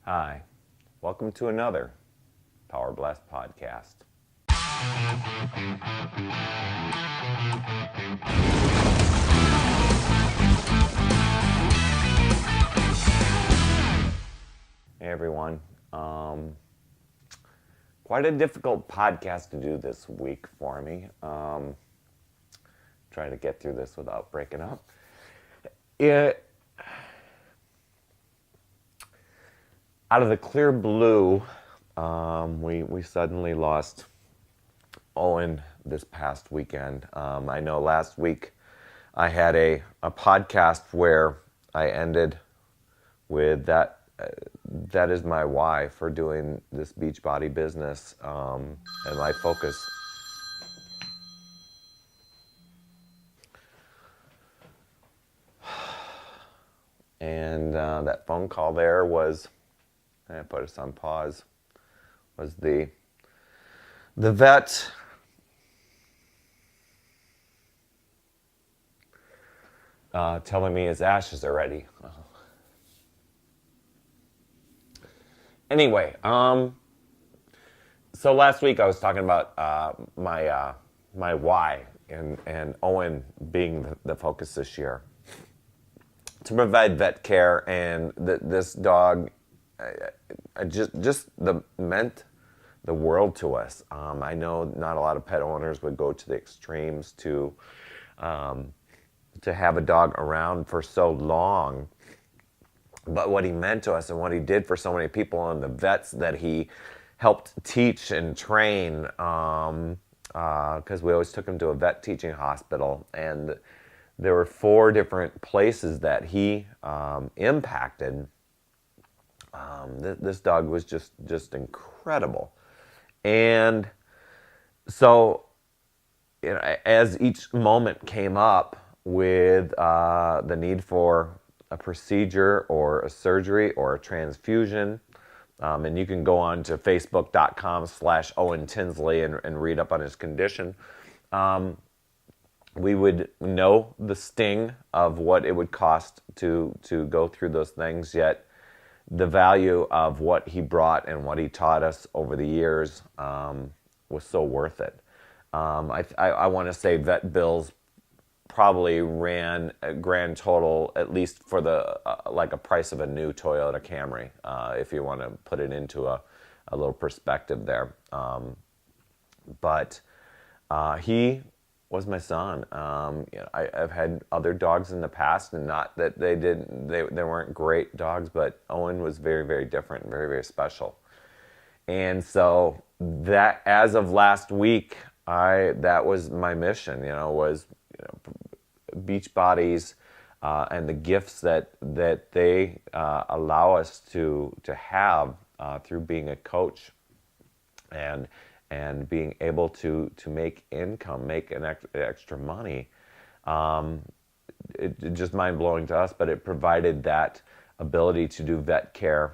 Hi, welcome to another Power Blast podcast. Hey everyone. Quite a difficult podcast to do this week for me. Try to get through this without breaking up. Out of the clear blue, we suddenly lost Owen this past weekend. I know last week I had a podcast where I ended with that. That is my why for doing this Beachbody business, and my focus. And that phone call there was, I put us on pause, was the vet telling me his ashes are ready. Anyway, so last week I was talking about my why and Owen being the focus this year. To provide vet care, and this dog just meant the world to us. I know not a lot of pet owners would go to the extremes to have a dog around for so long. But what he meant to us and what he did for so many people and the vets that he helped teach and train, because we always took him to a vet teaching hospital, and there were 4 different places that he impacted. This dog was just incredible. And so, as each moment came up with the need for a procedure or a surgery or a transfusion, and you can go on to facebook.com/Owen Tinsley and read up on his condition. We would know the sting of what it would cost to go through those things, yet the value of what he brought and what he taught us over the years was so worth it. I want to say vet bills probably ran a grand total, at least for the like a price of a new Toyota Camry, if you want to put it into a little perspective there. But he was my son. I've had other dogs in the past, and not that they weren't great dogs, but Owen was very, very different, very, very special. And so that, as of last week, that was my mission. Was Beachbodies and the gifts that they allow us to have through being a coach and being able to make income, make an extra money. It just mind blowing to us, but it provided that ability to do vet care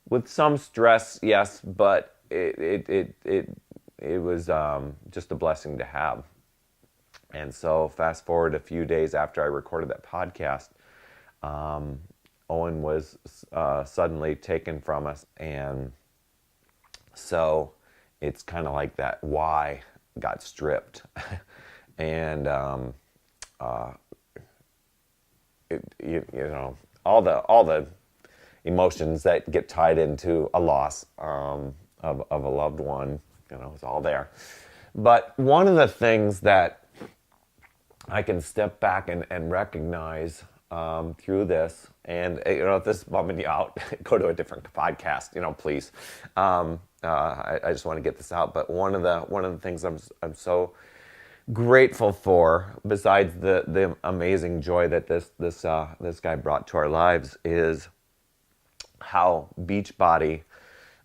with some stress, yes, but it was just a blessing to have. And so fast forward a few days after I recorded that podcast, Owen was suddenly taken from us, and so it's kind of like that why got stripped. And all the emotions that get tied into a loss of a loved one, is all there. But one of the things that I can step back and recognize through this, and if this is bumming you out, go to a different podcast, please. I just want to get this out. But one of the things I'm so grateful for, besides the amazing joy that this guy brought to our lives, is how Beachbody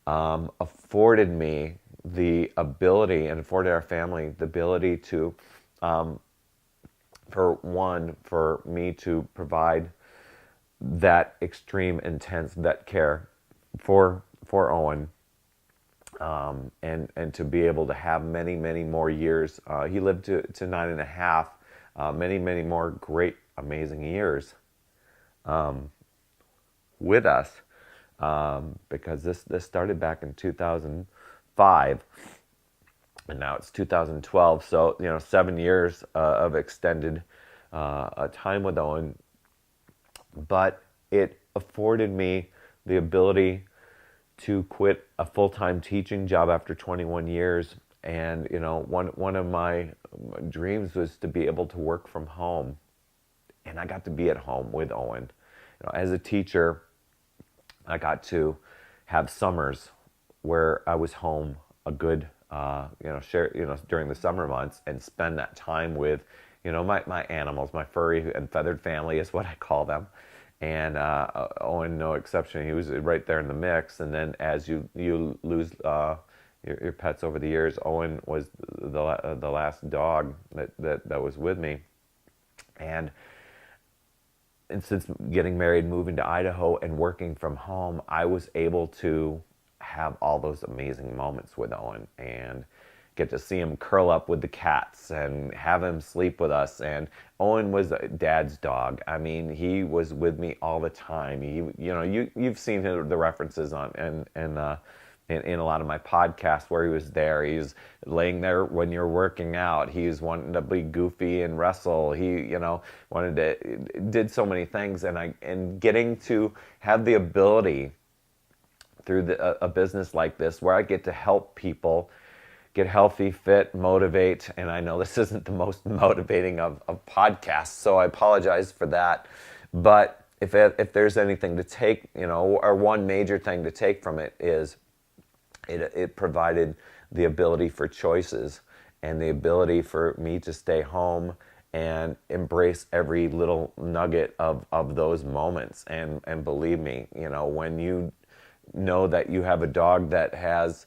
afforded me the ability, and afforded our family the ability to, for me to provide that extreme, intense vet care for Owen, and to be able to have many, many more years. He lived to 9.5, many, many more great, amazing years with us. because this started back in 2005, and now it's 2012. So 7 years of extended time with Owen, but it afforded me the ability to quit a full-time teaching job after 21 years. And one of my dreams was to be able to work from home, and I got to be at home with Owen. As a teacher, I got to have summers where I was home a good, share, during the summer months, and spend that time with, my animals, my furry and feathered family is what I call them. And Owen, no exception, he was right there in the mix. And then as you lose your pets over the years, Owen was the last dog that was with me. And since getting married, moving to Idaho, and working from home, I was able to have all those amazing moments with Owen and get to see him curl up with the cats and have him sleep with us. And Owen was Dad's dog. I mean, he was with me all the time. You've seen the references on in a lot of my podcasts where he was there. He's laying there when you're working out. He's wanting to be goofy and wrestle. He, did so many things, and getting to have the ability through a business like this where I get to help people get healthy, fit, motivate. And I know this isn't the most motivating of podcasts, so I apologize for that. But if there's anything to take, or one major thing to take from it is it provided the ability for choices and the ability for me to stay home and embrace every little nugget of those moments. And believe me, when you know that you have a dog that has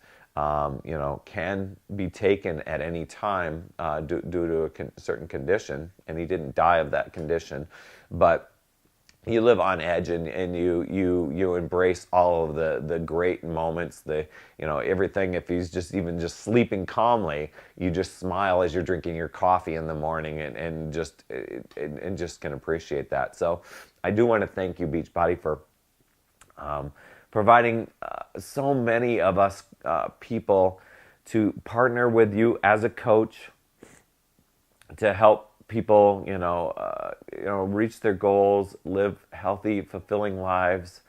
can be taken at any time due to a certain condition, and he didn't die of that condition, but you live on edge, and you embrace all of the great moments, everything. If he's just sleeping calmly, you just smile as you're drinking your coffee in the morning, and just can appreciate that. So I do want to thank you, Beachbody, for providing so many of us people to partner with you as a coach to help people, reach their goals, live healthy, fulfilling lives.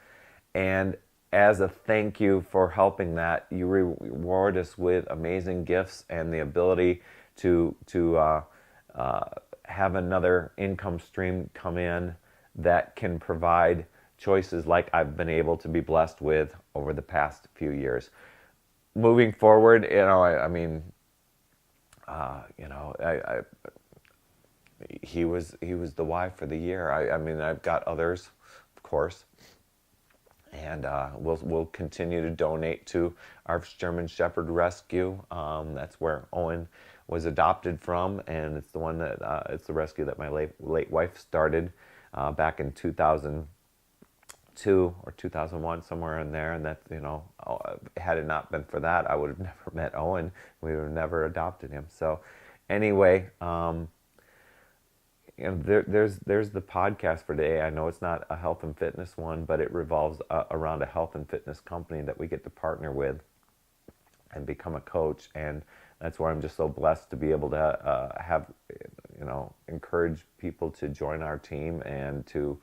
And as a thank you for helping that, you reward us with amazing gifts and the ability to have another income stream come in that can provide choices like I've been able to be blessed with over the past few years. Moving forward, he was the why for the year. I've got others, of course, and we'll continue to donate to our German Shepherd Rescue. That's where Owen was adopted from, and it's the one that it's the rescue that my late wife started back in 2002 or 2001, somewhere in there. And that, had it not been for that, I would have never met Owen. We would have never adopted him. So anyway, there's the podcast for today. I know it's not a health and fitness one, but it revolves around a health and fitness company that we get to partner with and become a coach. And that's where I'm just so blessed to be able to have, encourage people to join our team and to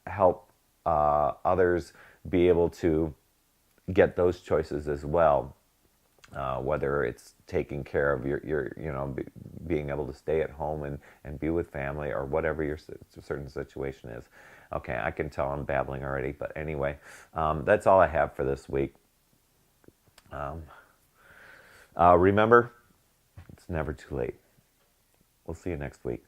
help others be able to get those choices as well. Whether it's taking care of your being able to stay at home and be with family, or whatever your certain situation is. Okay, I can tell I'm babbling already, but anyway, that's all I have for this week. Remember, it's never too late. We'll see you next week.